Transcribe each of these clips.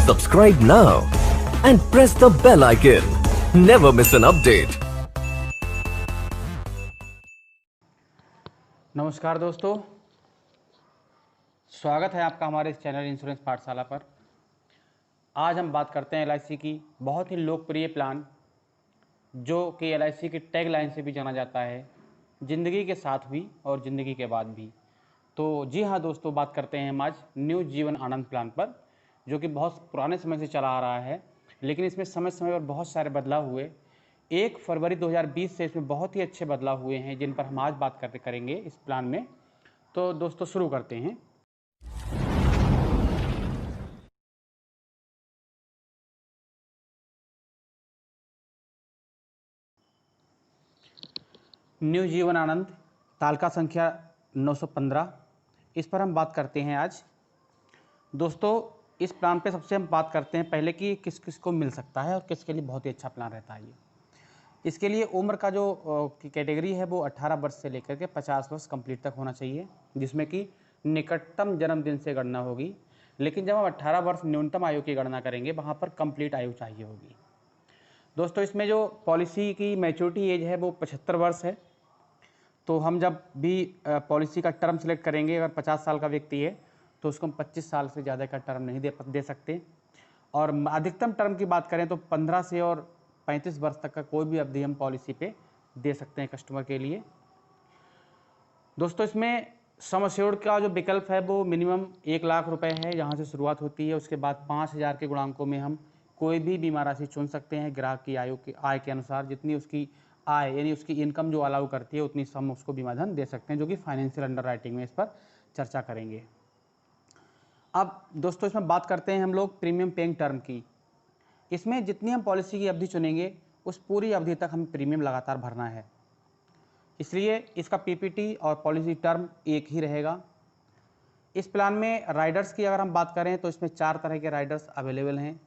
Subscribe now and press the bell icon. Never miss an update. नमस्कार दोस्तों, स्वागत है आपका हमारे इस चैनल इंश्योरेंस पाठशाला पर। आज हम बात करते हैं LIC की बहुत ही लोकप्रिय प्लान, जो कि LIC की टैग लाइन से भी जाना जाता है, ज़िंदगी के साथ भी और ज़िंदगी के बाद भी। तो जी हाँ दोस्तों, बात करते हैं हम आज न्यू जीवन आनंद प्लान पर, जो कि बहुत पुराने समय से चला आ रहा है, लेकिन इसमें समय समय पर बहुत सारे बदलाव हुए। 1 फरवरी 2020 से इसमें बहुत ही अच्छे बदलाव हुए हैं, जिन पर हम आज बात करेंगे इस प्लान में। तो दोस्तों शुरू करते हैं। न्यू जीवन आनंद तालिका संख्या 915, इस पर हम बात करते हैं आज। दोस्तों इस प्लान पे सबसे हम बात करते हैं पहले कि किस किस को मिल सकता है और किसके लिए बहुत ही अच्छा प्लान रहता है ये। इसके लिए उम्र का जो कैटेगरी है वो 18 वर्ष से लेकर के 50 वर्ष कंप्लीट तक होना चाहिए, जिसमें कि निकटतम जन्मदिन से गणना होगी। लेकिन जब हम 18 वर्ष न्यूनतम आयु की गणना करेंगे, वहाँ पर कंप्लीट आयु चाहिए होगी। दोस्तों इसमें जो पॉलिसी की मैच्योरिटी एज है वो 75 वर्ष है। तो हम जब भी पॉलिसी का टर्म सेलेक्ट करेंगे, अगर 50 साल का व्यक्ति है तो उसको हम 25 साल से ज़्यादा का टर्म नहीं दे सकते। और अधिकतम टर्म की बात करें तो 15 से और 35 वर्ष तक का कोई भी अवधि हम पॉलिसी पे दे सकते हैं कस्टमर के लिए। दोस्तों इसमें सम एश्योर्ड का जो विकल्प है वो मिनिमम 1 लाख रुपए है, यहाँ से शुरुआत होती है। उसके बाद 5,000 के गुणांकों में हम कोई भी बीमा राशि चुन सकते हैं। ग्राहक की आय के अनुसार जितनी उसकी आय यानी उसकी इनकम जो अलाउ करती है उतनी सम उसको बीमा धन दे सकते हैं, जो कि फाइनेंशियल अंडर राइटिंग में इस पर चर्चा करेंगे। अब दोस्तों इसमें बात करते हैं हम लोग प्रीमियम पेइंग टर्म की। इसमें जितनी हम पॉलिसी की अवधि चुनेंगे उस पूरी अवधि तक हमें प्रीमियम लगातार भरना है, इसलिए इसका PPT और पॉलिसी टर्म एक ही रहेगा। इस प्लान में राइडर्स की अगर हम बात करें तो इसमें 4 तरह के राइडर्स अवेलेबल हैं,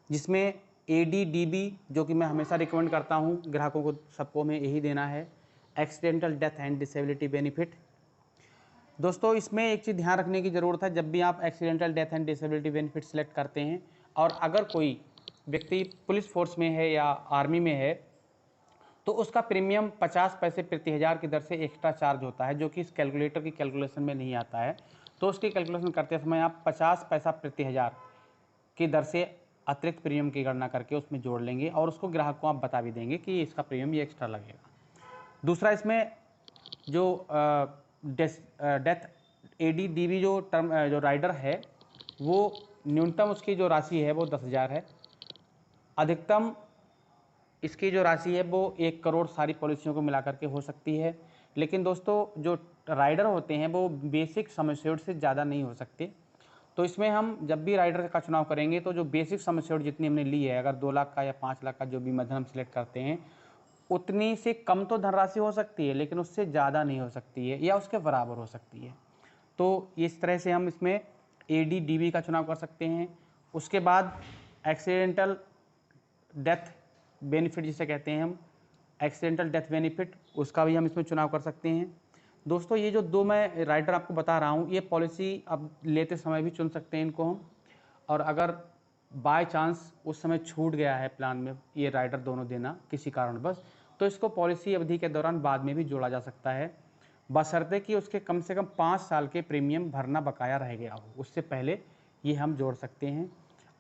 जिसमें ADDB, जो कि मैं हमेशा रिकमेंड करता हूँ ग्राहकों को, सबको हमें यही देना है, accidental death and disability benefit. दोस्तों इसमें एक चीज़ ध्यान रखने की ज़रूरत है, जब भी आप accidental death and disability benefit select करते हैं और अगर कोई व्यक्ति पुलिस फोर्स में है या आर्मी में है, तो उसका प्रीमियम 50 पैसे प्रति हज़ार की दर से एक्स्ट्रा चार्ज होता है, जो कि इस कैलकुलेटर की कैलकुलेशन में नहीं आता है। तो उसकी कैलकुलेशन करते समय आप 50 पैसा प्रति हज़ार की दर से अतिरिक्त प्रीमियम की गणना करके उसमें जोड़ लेंगे और उसको ग्राहक को आप बता भी देंगे कि इसका प्रीमियम ये एक्स्ट्रा लगेगा। दूसरा, इसमें जो डेथ ADDB जो टर्म जो राइडर है, वो न्यूनतम उसकी जो राशि है वो 10,000 है। अधिकतम इसकी जो राशि है वो 1 करोड़ सारी पॉलिसियों को मिला करके हो सकती है। लेकिन दोस्तों जो राइडर होते हैं वो बेसिक सम एश्योर्ड से ज़्यादा नहीं हो सकते। तो इसमें हम जब भी राइडर का चुनाव करेंगे तो जो बेसिक सम एश्योर्ड जितनी हमने ली है, अगर 2 लाख का या 5 लाख का जो बीमा धन हम सिलेक्ट करते हैं, उतनी से कम तो धनराशि हो सकती है, लेकिन उससे ज़्यादा नहीं हो सकती है या उसके बराबर हो सकती है। तो इस तरह से हम इसमें ADDB का चुनाव कर सकते हैं। उसके बाद एक्सीडेंटल डेथ बेनिफिट जिसे कहते हैं हम, एक्सीडेंटल डेथ बेनिफिट, उसका भी हम इसमें चुनाव कर सकते हैं। दोस्तों ये जो 2 मैं राइडर आपको बता रहा हूँ, ये पॉलिसी अब लेते समय भी चुन सकते हैं इनको हम, और अगर बाय चांस उस समय छूट गया है प्लान में ये राइडर दोनों देना किसी कारणवश, तो इसको पॉलिसी अवधि के दौरान बाद में भी जोड़ा जा सकता है, बशर्ते कि उसके कम से कम 5 साल के प्रीमियम भरना बकाया रह गया हो, उससे पहले ये हम जोड़ सकते हैं।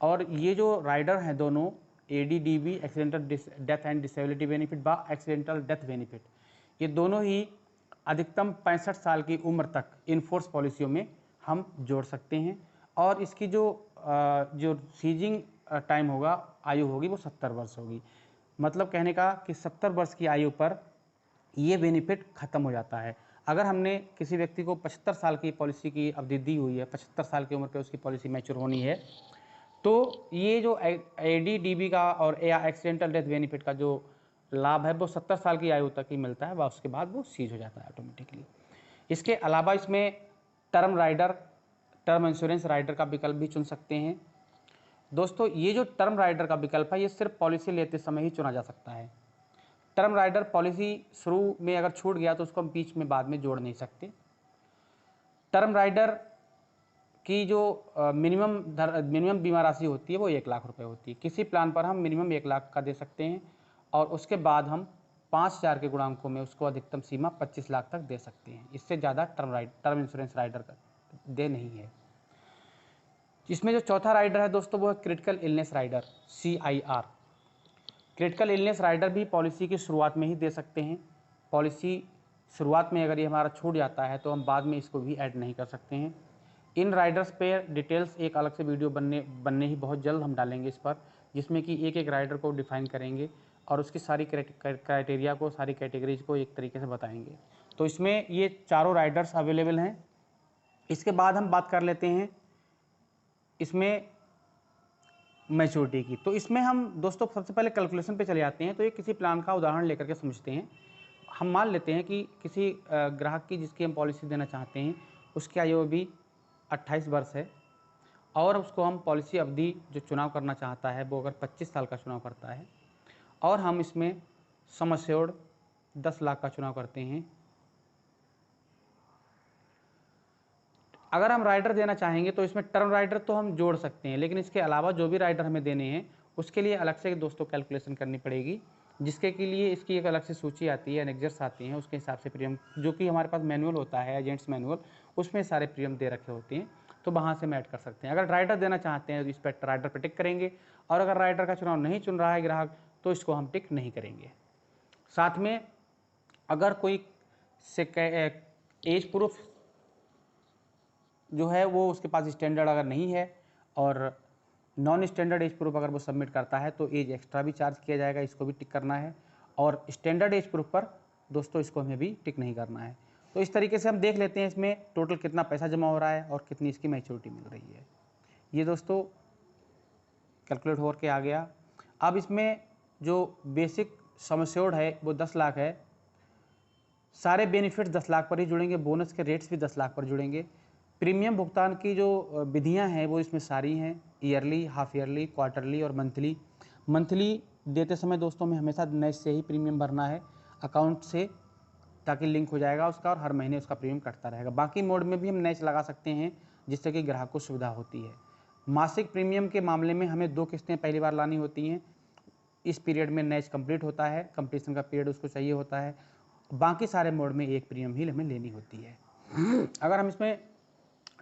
और ये जो राइडर हैं दोनों, ADDB accidental death and disability benefit व एक्सीडेंटल डेथ बेनिफिट, ये दोनों ही अधिकतम 65 साल की उम्र तक इनफोर्स पॉलिसियों में हम जोड़ सकते हैं। और इसकी जो सीजिंग टाइम होगा, आयु होगी, वो 70 वर्ष होगी। मतलब कहने का कि 70 वर्ष की आयु पर ये बेनिफिट खत्म हो जाता है। अगर हमने किसी व्यक्ति को 75 साल की पॉलिसी की अवधि दी हुई है, 75 साल की उम्र पर उसकी पॉलिसी मैच्योर होनी है, तो ये जो ADDB का और या एक्सीडेंटल डेथ बेनिफिट का जो लाभ है वो 70 साल की आयु तक ही मिलता है, व उसके बाद वो सीज हो जाता है ऑटोमेटिकली। इसके अलावा इसमें टर्म इंश्योरेंस राइडर का विकल्प भी चुन सकते हैं। दोस्तों ये जो टर्म राइडर का विकल्प है, ये सिर्फ पॉलिसी लेते समय ही चुना जा सकता है। टर्म राइडर पॉलिसी शुरू में अगर छूट गया तो उसको हम बीच में बाद में जोड़ नहीं सकते। टर्म राइडर कि जो मिनिमम बीमा राशि होती है वो 1 लाख रुपए होती है। किसी प्लान पर हम मिनिमम 1 लाख का दे सकते हैं और उसके बाद हम 5,000 के गुणांकों में उसको अधिकतम सीमा 25 लाख तक दे सकते हैं। इससे ज़्यादा टर्म इंश्योरेंस राइडर का दे नहीं है। इसमें जो चौथा राइडर है दोस्तों वो है critical illness rider, CIR। Critical illness rider भी पॉलिसी की शुरुआत में ही दे सकते हैं। पॉलिसी शुरुआत में अगर ये हमारा छूट जाता है तो हम बाद में इसको भी ऐड नहीं कर सकते हैं। इन राइडर्स पे डिटेल्स एक अलग से वीडियो बनने ही बहुत जल्द हम डालेंगे इस पर, जिसमें कि एक एक राइडर को डिफाइन करेंगे और उसकी सारी क्राइटेरिया को, सारी कैटेगरीज को एक तरीके से बताएंगे। तो इसमें ये चारों राइडर्स अवेलेबल हैं। इसके बाद हम बात कर लेते हैं इसमें मैच्योरिटी की। तो इसमें हम दोस्तों सबसे पहले कैलकुलेशन पे चले जाते हैं। तो ये किसी प्लान का उदाहरण लेकर के समझते हैं। हम मान लेते हैं कि किसी ग्राहक की जिसकी हम पॉलिसी देना चाहते हैं उसकी आयु अभी 28 वर्ष है और उसको हम पॉलिसी अवधि जो चुनाव करना चाहता है वो अगर 25 साल का चुनाव करता है और हम इसमें सम एश्योर्ड 10 लाख का चुनाव करते हैं। अगर हम राइडर देना चाहेंगे तो इसमें टर्म राइडर तो हम जोड़ सकते हैं, लेकिन इसके अलावा जो भी राइडर हमें देने हैं उसके लिए अलग से दोस्तों कैलकुलेशन करनी पड़ेगी, जिसके के लिए इसकी एक अलग से सूची आती है, एनेक्जर्स आती हैं, उसके हिसाब से प्रीमियम जो कि हमारे पास मैनुअल होता है, एजेंट्स मैनुअल, उसमें सारे प्रीमियम दे रखे होते हैं। तो वहाँ से हम ऐड कर सकते हैं। अगर राइडर देना चाहते हैं तो इस पर राइडर पर टिक करेंगे और अगर राइडर का चुनाव नहीं चुन रहा है ग्राहक तो इसको हम टिक नहीं करेंगे। साथ में अगर कोई एज प्रूफ जो है वो उसके पास स्टैंडर्ड अगर नहीं है और नॉन स्टैंडर्ड एज प्रूफ अगर वो सबमिट करता है तो एज एक्स्ट्रा भी चार्ज किया जाएगा, इसको भी टिक करना है। और स्टैंडर्ड एज प्रूफ पर दोस्तों इसको हमें भी टिक नहीं करना है। तो इस तरीके से हम देख लेते हैं इसमें टोटल कितना पैसा जमा हो रहा है और कितनी इसकी मैच्योरिटी मिल रही है। ये दोस्तों कैलकुलेट हो के आ गया। अब इसमें जो बेसिक सम एश्योर्ड है वो 10 लाख है। सारे बेनिफिट्स 10 लाख पर ही जुड़ेंगे, बोनस के रेट्स भी 10 लाख पर जुड़ेंगे। प्रीमियम भुगतान की जो विधियां हैं वो इसमें सारी हैं, ईयरली, हाफ ईयरली, क्वार्टरली और मंथली। मंथली देते समय दोस्तों में हमेशा नए से ही प्रीमियम भरना है अकाउंट से, ताकि लिंक हो जाएगा उसका और हर महीने उसका प्रीमियम कटता रहेगा। बाकी मोड में भी हम नैच लगा सकते हैं जिससे कि ग्राहक को सुविधा होती है। मासिक प्रीमियम के मामले में हमें 2 किस्तें पहली बार लानी होती हैं। इस पीरियड में नैच कंप्लीट होता है, कंप्लीशन का पीरियड उसको चाहिए होता है। बाकी सारे मोड में एक प्रीमियम ही हमें लेनी होती है। अगर हम इसमें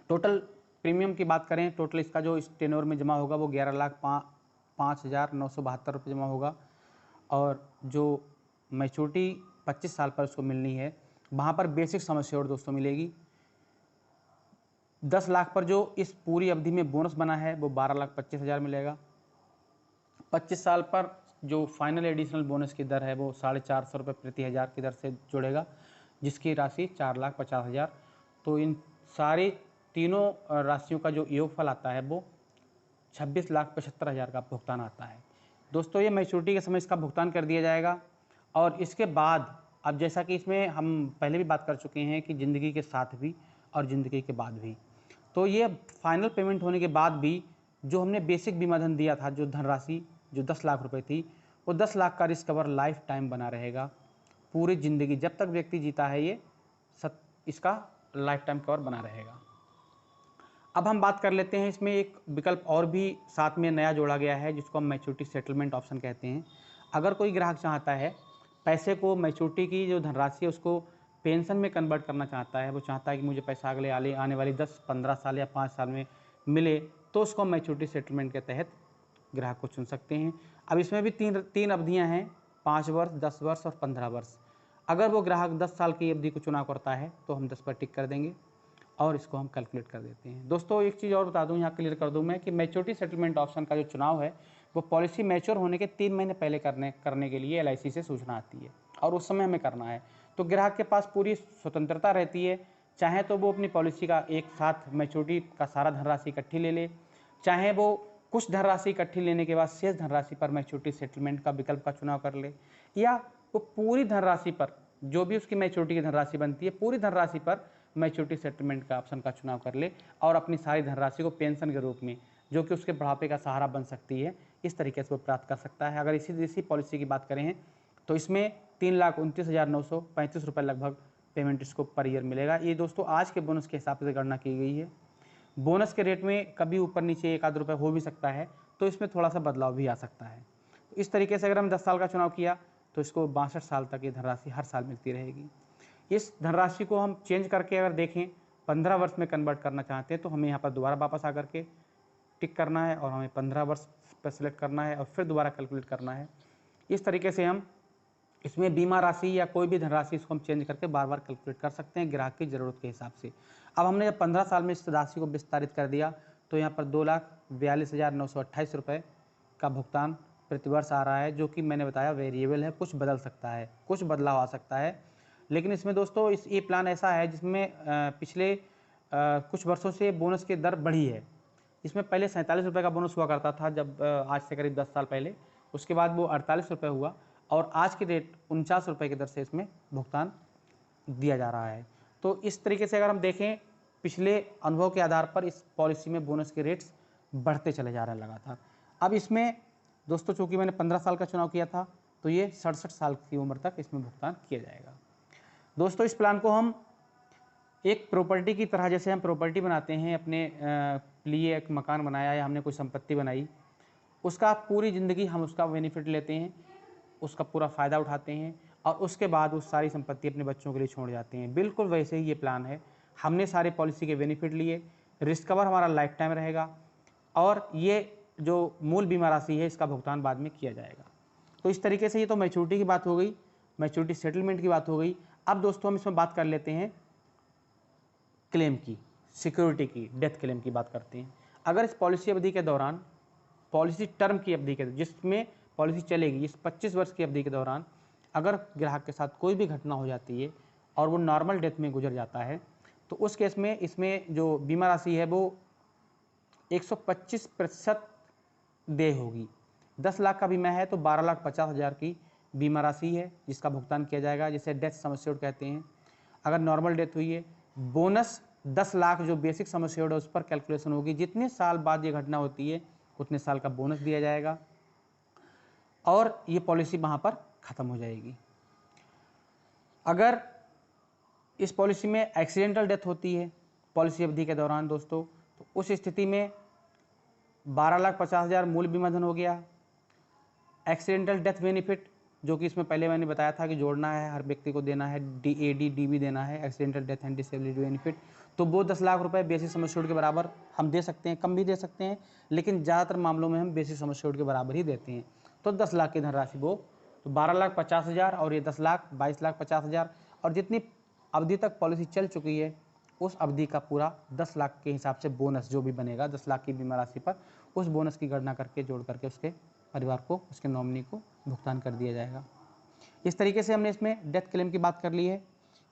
टोटल प्रीमियम की बात करें, टोटल इसका जो इस टेन्योर में जमा होगा वो 11,05,972 रुपये जमा होगा और जो मैच्योरिटी 25 साल पर उसको मिलनी है वहाँ पर बेसिक सम एश्योर्ड दोस्तों मिलेगी। 10 लाख पर जो इस पूरी अवधि में बोनस बना है वो 12,25,000 मिलेगा। 25 साल पर जो फाइनल एडिशनल बोनस की दर है वो 450 रुपये प्रति हज़ार की दर से जुड़ेगा, जिसकी राशि 4,50,000। तो इन सारी तीनों राशियों का जो योगफल आता है वो 26,75,000 का भुगतान आता है। दोस्तों ये मैच्योरिटी के समय इसका भुगतान कर दिया जाएगा और इसके बाद अब जैसा कि इसमें हम पहले भी बात कर चुके हैं कि ज़िंदगी के साथ भी और ज़िंदगी के बाद भी, तो ये फाइनल पेमेंट होने के बाद भी जो हमने बेसिक बीमा धन दिया था, जो धनराशि जो 10 लाख रुपए थी, वो 10 लाख का रिस्क कवर लाइफ टाइम बना रहेगा। पूरी ज़िंदगी जब तक व्यक्ति जीता है ये इसका लाइफ टाइम कवर बना रहेगा। अब हम बात कर लेते हैं, इसमें एक विकल्प और भी साथ में नया जोड़ा गया है जिसको हम मैच्योरिटी सेटलमेंट ऑप्शन कहते हैं। अगर कोई ग्राहक चाहता है पैसे को, मैच्योरिटी की जो धनराशि है उसको पेंशन में कन्वर्ट करना चाहता है, वो चाहता है कि मुझे पैसा अगले आने वाली 10-15 साल या 5 साल में मिले, तो उसको मैच्योरिटी सेटलमेंट के तहत ग्राहक को चुन सकते हैं। अब इसमें भी तीन अवधियाँ हैं, 5 वर्ष, 10 वर्ष और 15 वर्ष। अगर वो ग्राहक 10 साल की अवधि को चुनाव करता है तो हम 10 पर टिक कर देंगे और इसको हम कैलकुलेट कर देते हैं। दोस्तों एक चीज़ और बता दूं, यहाँ क्लियर कर दूं मैं कि मैच्योरिटी सेटलमेंट ऑप्शन का जो चुनाव है वो पॉलिसी मैच्योर होने के 3 महीने पहले करने के लिए LIC से सूचना आती है और उस समय हमें करना है। तो ग्राहक के पास पूरी स्वतंत्रता रहती है, चाहे तो वो अपनी पॉलिसी का एक साथ मैच्योरिटी का सारा धनराशि इकट्ठी ले ले, चाहे वो कुछ धनराशि इकट्ठी लेने के बाद शेष धनराशि पर मैच्योरिटी सेटलमेंट का विकल्प का चुनाव कर ले, या वो पूरी धनराशि पर जो भी उसकी मैच्योरिटी की धनराशि बनती है पूरी धनराशि पर मैच्योरिटी सेटलमेंट का ऑप्शन का चुनाव कर ले और अपनी सारी धनराशि को पेंशन के रूप में, जो कि उसके बुढ़ापे का सहारा बन सकती है, इस तरीके से वो प्राप्त कर सकता है। अगर इसी पॉलिसी की बात करें तो इसमें 3,29,935 रुपये लगभग पेमेंट इसको पर ईयर मिलेगा। ये दोस्तों आज के बोनस के हिसाब से गणना की गई है। बोनस के रेट में कभी ऊपर नीचे 1 आध रुपये हो भी सकता है, तो इसमें थोड़ा सा बदलाव भी आ सकता है। इस तरीके से अगर हम 10 साल का चुनाव किया तो इसको 62 साल तक ये धनराशि हर साल मिलती रहेगी। इस धनराशि को हम चेंज करके अगर देखें 15 वर्ष में कन्वर्ट करना चाहते हैं तो हमें यहाँ पर दोबारा वापस आकर के टिक करना है और हमें 15 वर्ष पर सिलेक्ट करना है और फिर दोबारा कैलकुलेट करना है। इस तरीके से हम इसमें बीमा राशि या कोई भी धनराशि इसको हम चेंज करके बार बार कैलकुलेट कर सकते हैं ग्राहक की ज़रूरत के हिसाब से। अब हमने जब 15 साल में इस राशि को विस्तारित कर दिया तो यहाँ पर 2,42,928 रुपये का भुगतान प्रतिवर्ष आ रहा है, जो कि मैंने बताया वेरिएबल है, कुछ बदल सकता है, कुछ बदलाव आ सकता है। लेकिन इसमें दोस्तों ये प्लान ऐसा है जिसमें पिछले कुछ वर्षों से बोनस की दर बढ़ी है। इसमें पहले 47 रुपये का बोनस हुआ करता था जब आज से करीब 10 साल पहले, उसके बाद वो 48 रुपये हुआ और आज के रेट 49 रुपये की दर से इसमें भुगतान दिया जा रहा है। तो इस तरीके से अगर हम देखें पिछले अनुभव के आधार पर इस पॉलिसी में बोनस के रेट्स बढ़ते चले जा रहे हैं लगातार। अब इसमें दोस्तों चूँकि मैंने 15 साल का चुनाव किया था तो ये 67 साल की उम्र तक इसमें भुगतान किया जाएगा। दोस्तों इस प्लान को हम एक प्रॉपर्टी की तरह, जैसे हम प्रॉपर्टी बनाते हैं अपने लिए, एक मकान बनाया या हमने कोई संपत्ति बनाई, उसका पूरी ज़िंदगी हम उसका बेनिफिट लेते हैं, उसका पूरा फ़ायदा उठाते हैं और उसके बाद उस सारी संपत्ति अपने बच्चों के लिए छोड़ जाते हैं। बिल्कुल वैसे ही ये प्लान है। हमने सारे पॉलिसी के बेनिफिट लिए, रिस्क कवर हमारा लाइफ टाइम रहेगा और ये जो मूल बीमा राशि है इसका भुगतान बाद में किया जाएगा। तो इस तरीके से ये तो मैच्योरिटी की बात हो गई, मैच्योरिटी सेटलमेंट की बात हो गई। अब दोस्तों हम इसमें बात कर लेते हैं क्लेम की, सिक्योरिटी की, डेथ क्लेम की बात करते हैं। अगर इस पॉलिसी अवधि के दौरान, पॉलिसी टर्म की अवधि के जिसमें पॉलिसी चलेगी, इस 25 वर्ष की अवधि के दौरान अगर ग्राहक के साथ कोई भी घटना हो जाती है और वो नॉर्मल डेथ में गुजर जाता है तो उस केस में इसमें जो बीमा राशि है वो 125% देय होगी। 10 लाख का बीमा है तो 12,50,000 की बीमा राशि है जिसका भुगतान किया जाएगा, जिसे डेथ सम एश्योर्ड कहते हैं। अगर नॉर्मल डेथ हुई है, बोनस 10 लाख जो बेसिक सम एश्योर्ड है उस पर कैलकुलेशन होगी, जितने साल बाद ये घटना होती है उतने साल का बोनस दिया जाएगा और ये पॉलिसी वहाँ पर ख़त्म हो जाएगी। अगर इस पॉलिसी में एक्सीडेंटल डेथ होती है पॉलिसी अवधि के दौरान दोस्तों, तो उस स्थिति में 12,50,000 मूल बीमा धन हो गया। एक्सीडेंटल डेथ बेनिफिट जो कि इसमें पहले मैंने बताया था कि जोड़ना है, हर व्यक्ति को देना है, DAD DB देना है, accidental death and disability benefit, तो वो 10 लाख रुपए बेसिक सम एश्योर्ड के बराबर हम दे सकते हैं, कम भी दे सकते हैं, लेकिन ज़्यादातर मामलों में हम बेसिक सम एश्योर्ड के बराबर ही देते हैं। तो 10 लाख की धनराशि वो, तो 12,50,000 और ये 10 लाख 22,50,000 और जितनी अवधि तक पॉलिसी चल चुकी है उस अवधि का पूरा 10 लाख के हिसाब से बोनस जो भी बनेगा 10 लाख की बीमा राशि पर, उस बोनस की गणना करके जोड़ करके उसके परिवार को, उसके नॉमिनी को भुगतान कर दिया जाएगा। इस तरीके से हमने इसमें डेथ क्लेम की बात कर ली है।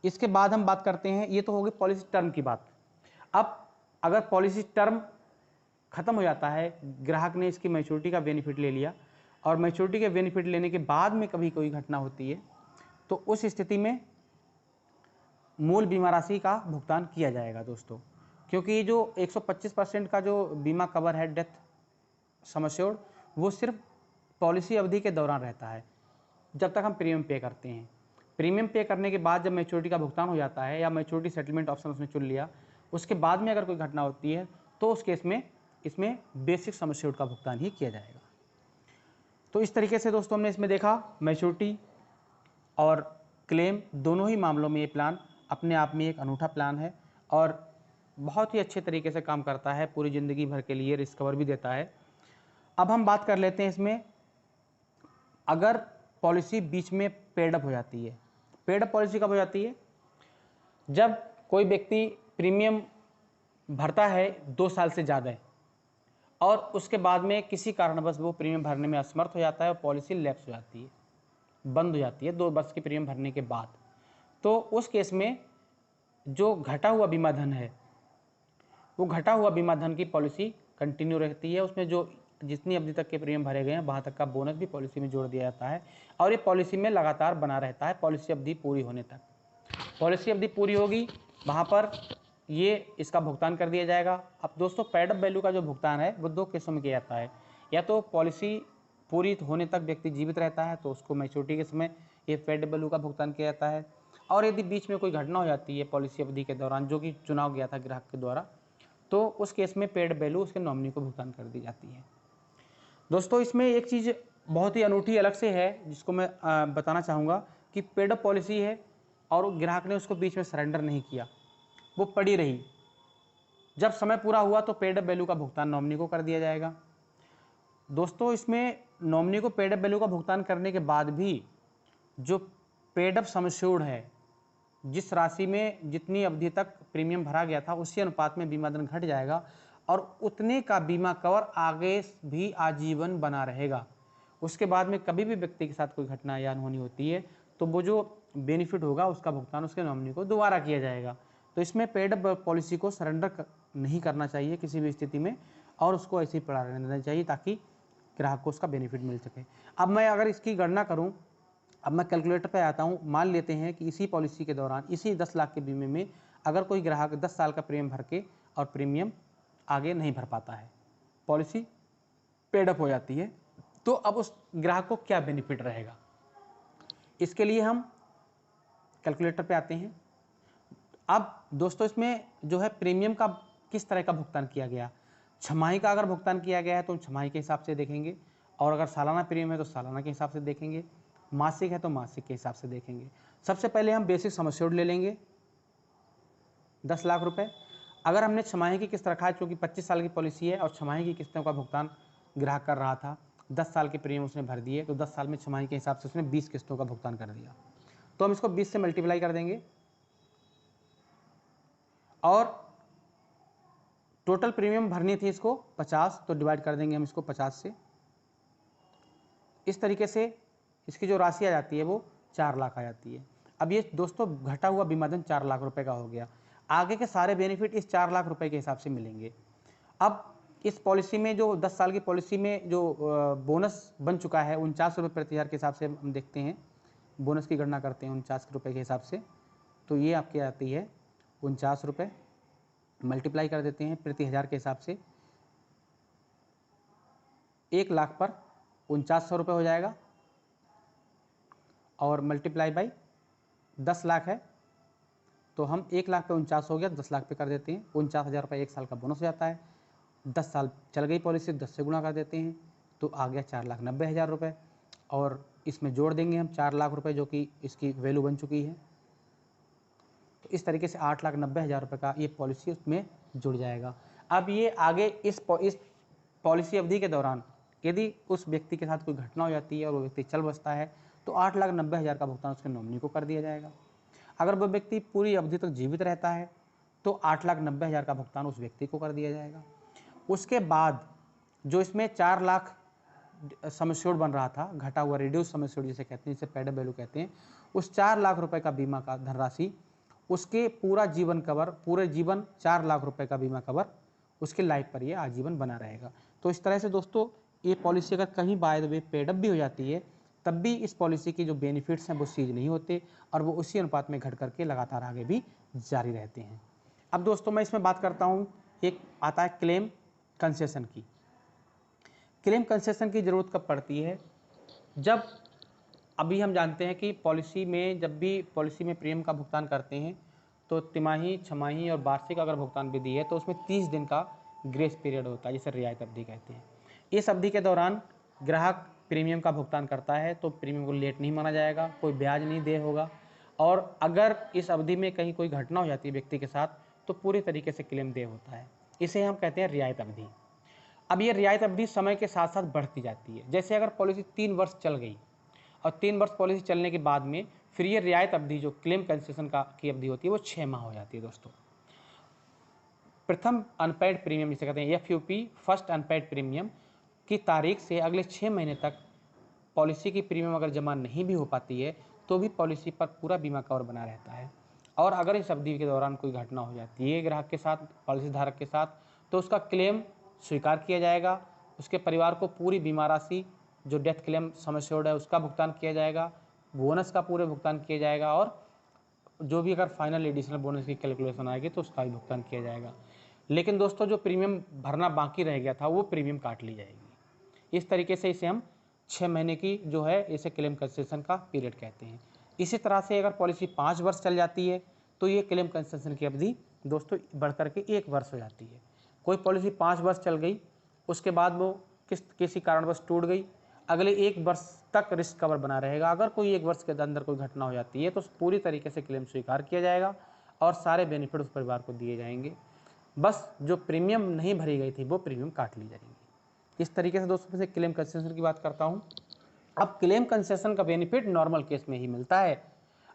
इसके बाद हम बात करते हैं, ये तो होगी पॉलिसी टर्म की बात। अब अगर पॉलिसी टर्म खत्म हो जाता है, ग्राहक ने इसकी मैच्योरिटी का बेनिफिट ले लिया और मैच्योरिटी के बेनिफिट लेने के बाद में कभी कोई घटना होती है तो उस स्थिति में मूल बीमा राशि का भुगतान किया जाएगा दोस्तों, क्योंकि जो 125% का जो बीमा कवर है डेथ सम एश्योर्ड वो सिर्फ पॉलिसी अवधि के दौरान रहता है जब तक हम प्रीमियम पे करते हैं। प्रीमियम पे करने के बाद जब मैच्योरिटी का भुगतान हो जाता है या मैच्योरिटी सेटलमेंट ऑप्शन उसने चुन लिया, उसके बाद में अगर कोई घटना होती है तो उस केस में इसमें बेसिक सम एश्योर्ड का भुगतान ही किया जाएगा। तो इस तरीके से दोस्तों हमने इसमें देखा मैच्योरिटी और क्लेम दोनों ही मामलों में ये प्लान अपने आप में एक अनूठा प्लान है और बहुत ही अच्छे तरीके से काम करता है, पूरी ज़िंदगी भर के लिए रिस्क कवर भी देता है। अब हम बात कर लेते हैं इसमें, अगर पॉलिसी बीच में पेड अप हो जाती है। पेड अप पॉलिसी कब हो जाती है? जब कोई व्यक्ति प्रीमियम भरता है 2 साल से ज़्यादा और उसके बाद में किसी कारणवश वो प्रीमियम भरने में असमर्थ हो जाता है और पॉलिसी लैप्स हो जाती है, बंद हो जाती है 2 वर्ष की प्रीमियम भरने के बाद, तो उस केस में जो घटा हुआ बीमा धन है वो घटा हुआ बीमा धन की पॉलिसी कंटिन्यू रहती है। उसमें जो जितनी अवधि तक के प्रीमियम भरे गए हैं वहाँ तक का बोनस भी पॉलिसी में जोड़ दिया जाता है और ये पॉलिसी में लगातार बना रहता है पॉलिसी अवधि पूरी होने तक। पॉलिसी अवधि पूरी होगी वहाँ पर ये इसका भुगतान कर दिया जाएगा। अब दोस्तों पेड अप वैल्यू का जो भुगतान है वो 2 केसों में किया जाता है, या तो पॉलिसी पूरी होने तक व्यक्ति जीवित रहता है तो उसको मैच्योरिटी के समय ये पेड अप वैल्यू का भुगतान किया जाता है, और यदि बीच में कोई घटना हो जाती है पॉलिसी अवधि के दौरान जो कि चुनाव गया था ग्राहक के द्वारा, तो उस केस में पेड वैल्यू उसके नॉमिनी को भुगतान कर दी जाती है। दोस्तों इसमें एक चीज़ बहुत ही अनूठी अलग से है जिसको मैं बताना चाहूँगा कि पेड अप पॉलिसी है और ग्राहक ने उसको बीच में सरेंडर नहीं किया, वो पड़ी रही। जब समय पूरा हुआ तो पेड अप वैल्यू का भुगतान नॉमिनी को कर दिया जाएगा। दोस्तों इसमें नॉमिनी को पेड अप वैल्यू का भुगतान करने के बाद भी जो पेड अप सम एश्योर्ड है, जिस राशि में जितनी अवधि तक प्रीमियम भरा गया था उसी अनुपात में बीमा धन घट जाएगा और उतने का बीमा कवर आगे भी आजीवन बना रहेगा। उसके बाद में कभी भी व्यक्ति के साथ कोई घटना या अनहोनी होती है तो वो जो बेनिफिट होगा उसका भुगतान उसके नॉमिनी को दोबारा किया जाएगा। तो इसमें पेड अप पॉलिसी को सरेंडर नहीं करना चाहिए किसी भी स्थिति में और उसको ऐसे ही पड़ा रहने देना चाहिए ताकि ग्राहक को उसका बेनिफिट मिल सके। अब मैं अगर इसकी गणना करूं, अब मैं कैलकुलेटर पे आता हूं, मान लेते हैं कि इसी पॉलिसी के दौरान इसी 10 लाख के बीमे में अगर कोई ग्राहक 10 साल का प्रीमियम भर के और प्रीमियम आगे नहीं भर पाता है, पॉलिसी पेड अप हो जाती है, तो अब उस ग्राहक को क्या बेनिफिट रहेगा, इसके लिए हम कैलकुलेटर पे आते हैं। अब दोस्तों इसमें जो है प्रीमियम का किस तरह का भुगतान किया गया, छमाही का अगर भुगतान किया गया है तो छमाही के हिसाब से देखेंगे और अगर सालाना प्रीमियम है तो सालाना के हिसाब से देखेंगे, मासिक है तो मासिक के हिसाब से देखेंगे। सबसे पहले हम बेसिक सम एश्योर्ड ले लेंगे 10 लाख रुपए। अगर हमने छमाही की किस्त रखा है, चूँकि 25 साल की पॉलिसी है और छमाही की किस्तों का भुगतान ग्राहक कर रहा था, 10 साल के प्रीमियम उसने भर दिए तो 10 साल में छमाही के हिसाब से उसने 20 किस्तों का भुगतान कर दिया, तो हम इसको 20 से मल्टीप्लाई कर देंगे और टोटल प्रीमियम भरनी थी इसको 50, तो डिवाइड कर देंगे हम इसको 50 से। इस तरीके से इसकी जो राशि आ जाती है वो 4 लाख आ जाती है। अब ये दोस्तों घटा हुआ बीमा धन 4 लाख रुपए का हो गया। आगे के सारे बेनिफिट इस 4 लाख रुपए के हिसाब से मिलेंगे। अब इस पॉलिसी में जो 10 साल की पॉलिसी में जो बोनस बन चुका है 49 रुपये प्रति हज़ार के हिसाब से हम देखते हैं, बोनस की गणना करते हैं 49 रुपये के हिसाब से, तो ये आपकी आती है 49 रुपये, मल्टीप्लाई कर देते हैं प्रति हज़ार के हिसाब से, 1 लाख पर 4900 रुपये हो जाएगा और मल्टीप्लाई बाई 10 लाख है तो हम 1 लाख पे 49 हो गया, 10 लाख पे कर देते हैं, 49,000 रुपये 1 साल का बोनस हो जाता है। 10 साल चल गई पॉलिसी, 10 से गुणा कर देते हैं तो आ गया 4,90,000 रुपये और इसमें जोड़ देंगे हम 4 लाख रुपये जो कि इसकी वैल्यू बन चुकी है। तो इस तरीके से 8,90,000 रुपये का ये पॉलिसी उसमें जुड़ जाएगा। अब ये आगे इस पॉलिसी अवधि के दौरान यदि उस व्यक्ति के साथ कोई घटना हो जाती है और वो व्यक्ति चल बसता है तो 8,90,000 का भुगतान उसके नॉमिनी को कर दिया जाएगा। अगर वो व्यक्ति पूरी अवधि तक जीवित रहता है तो 8,90,000 का भुगतान उस व्यक्ति को कर दिया जाएगा। उसके बाद जो इसमें 4 लाख सम एश्योर्ड बन रहा था, घटा हुआ रिड्यूस सम एश्योर्ड जिसे कहते हैं, जिसे पेड अप वैल्यू कहते हैं, उस 4 लाख रुपए का बीमा का धनराशि उसके पूरा जीवन कवर, पूरे जीवन 4 लाख रुपए का बीमा कवर उसके लाइफ पर ये आजीवन बना रहेगा। तो इस तरह से दोस्तों ये पॉलिसी अगर कहीं by the way paid up भी हो जाती है तब भी इस पॉलिसी के जो बेनिफिट्स हैं वो सीज नहीं होते और वो उसी अनुपात में घट करके लगातार आगे भी जारी रहते हैं। अब दोस्तों मैं इसमें बात करता हूँ, एक आता है क्लेम कंसेशन की। क्लेम कंसेशन की ज़रूरत कब पड़ती है, जब अभी हम जानते हैं कि पॉलिसी में जब भी पॉलिसी में प्रीमियम का भुगतान करते हैं तो तिमाही, छमाही और वार्षिक अगर भुगतान विधि है तो उसमें 30 दिन का ग्रेस पीरियड होता है जिसे रियायत अवधि कहते हैं। इस अवधि के दौरान ग्राहक प्रीमियम का भुगतान करता है तो प्रीमियम को लेट नहीं माना जाएगा, कोई ब्याज नहीं देय होगा और अगर इस अवधि में कहीं कोई घटना हो जाती है व्यक्ति के साथ तो पूरी तरीके से क्लेम देय होता है। इसे हम कहते हैं रियायत अवधि। अब ये रियायत अवधि समय के साथ साथ बढ़ती जाती है। जैसे अगर पॉलिसी 3 वर्ष चल गई और 3 वर्ष पॉलिसी चलने के बाद में फिर ये रियायत अवधि जो क्लेम कंसेशन की अवधि होती है वो 6 माह हो जाती है। दोस्तों प्रथम अनपेड प्रीमियम जिसे कहते हैं FUP, फर्स्ट अनपेड प्रीमियम की तारीख से अगले 6 महीने तक पॉलिसी की प्रीमियम अगर जमा नहीं भी हो पाती है तो भी पॉलिसी पर पूरा बीमा कवर बना रहता है। और अगर इस अवधि के दौरान कोई घटना हो जाती है ग्राहक के साथ, पॉलिसी धारक के साथ, तो उसका क्लेम स्वीकार किया जाएगा, उसके परिवार को पूरी बीमा राशि जो डेथ क्लेम सम एश्योर्ड है उसका भुगतान किया जाएगा, बोनस का पूरे भुगतान किया जाएगा और जो भी अगर फाइनल एडिशनल बोनस की कैलकुलेशन आएगी तो उसका भी भुगतान किया जाएगा। लेकिन दोस्तों जो प्रीमियम भरना बाकी रह गया था वो प्रीमियम काट ली जाएगी। इस तरीके से इसे हम 6 महीने की जो है इसे क्लेम कंसेशन का पीरियड कहते हैं। इसी तरह से अगर पॉलिसी 5 वर्ष चल जाती है तो ये क्लेम कंसेशन की अवधि दोस्तों बढ़ करके 1 वर्ष हो जाती है। कोई पॉलिसी 5 वर्ष चल गई, उसके बाद वो किसी कारणवश टूट गई, अगले 1 वर्ष तक रिस्क कवर बना रहेगा। अगर कोई 1 वर्ष के अंदर कोई घटना हो जाती है तो पूरी तरीके से क्लेम स्वीकार किया जाएगा और सारे बेनिफिट उस परिवार को दिए जाएंगे। बस जो प्रीमियम नहीं भरी गई थी वो प्रीमियम काट ली जाएंगी। इस तरीके से दोस्तों से क्लेम कंसेशन की बात करता हूँ। अब क्लेम कंसेशन का बेनिफिट नॉर्मल केस में ही मिलता है।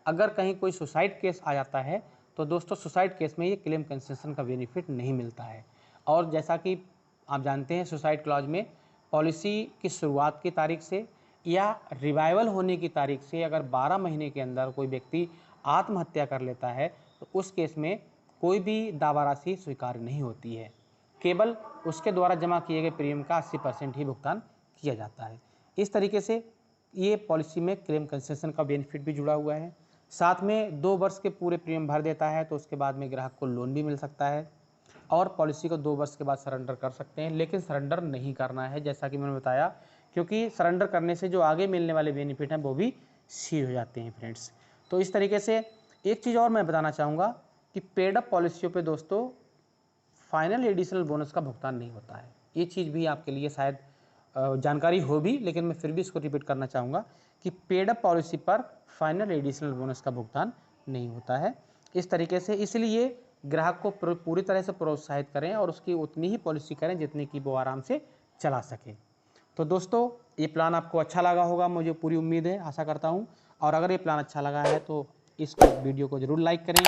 अगर कहीं कोई सुसाइड केस आ जाता है तो दोस्तों सुसाइड केस में ये क्लेम कंसेशन का बेनिफिट नहीं मिलता है। और जैसा कि आप जानते हैं सुसाइड क्लॉज में पॉलिसी की शुरुआत की तारीख से या रिवाइवल होने की तारीख से अगर 12 महीने के अंदर कोई व्यक्ति आत्महत्या कर लेता है तो उस केस में कोई भी दावा राशि स्वीकार्य नहीं होती है। केवल उसके द्वारा जमा किए गए प्रीमियम का 80% ही भुगतान किया जाता है। इस तरीके से ये पॉलिसी में क्लेम कंसेशन का बेनिफिट भी जुड़ा हुआ है। साथ में 2 वर्ष के पूरे प्रीमियम भर देता है तो उसके बाद में ग्राहक को लोन भी मिल सकता है और पॉलिसी को 2 वर्ष के बाद सरेंडर कर सकते हैं, लेकिन सरेंडर नहीं करना है जैसा कि मैंने बताया, क्योंकि सरेंडर करने से जो आगे मिलने वाले बेनिफिट हैं वो भी सीज हो जाते हैं फ्रेंड्स। तो इस तरीके से एक चीज़ और मैं बताना चाहूँगा कि पेड अप पॉलिसियों पे दोस्तों फाइनल एडिशनल बोनस का भुगतान नहीं होता है। ये चीज़ भी आपके लिए शायद जानकारी हो भी, लेकिन मैं फिर भी इसको रिपीट करना चाहूँगा कि पेड अप पॉलिसी पर फाइनल एडिशनल बोनस का भुगतान नहीं होता है। इस तरीके से इसलिए ग्राहक को पूरी तरह से प्रोत्साहित करें और उसकी उतनी ही पॉलिसी करें जितनी कि वो आराम से चला सके। तो दोस्तों ये प्लान आपको अच्छा लगा होगा, मुझे पूरी उम्मीद है, आशा करता हूँ। और अगर ये प्लान अच्छा लगा है तो इस वीडियो को ज़रूर लाइक करें,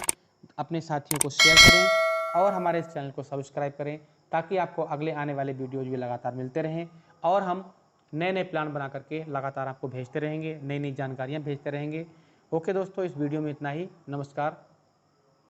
अपने साथियों को शेयर करें और हमारे इस चैनल को सब्सक्राइब करें ताकि आपको अगले आने वाले वीडियोज़ भी लगातार मिलते रहें और हम नए नए प्लान बना करके लगातार आपको भेजते रहेंगे, नई नई जानकारियाँ भेजते रहेंगे। ओके दोस्तों, इस वीडियो में इतना ही। नमस्कार।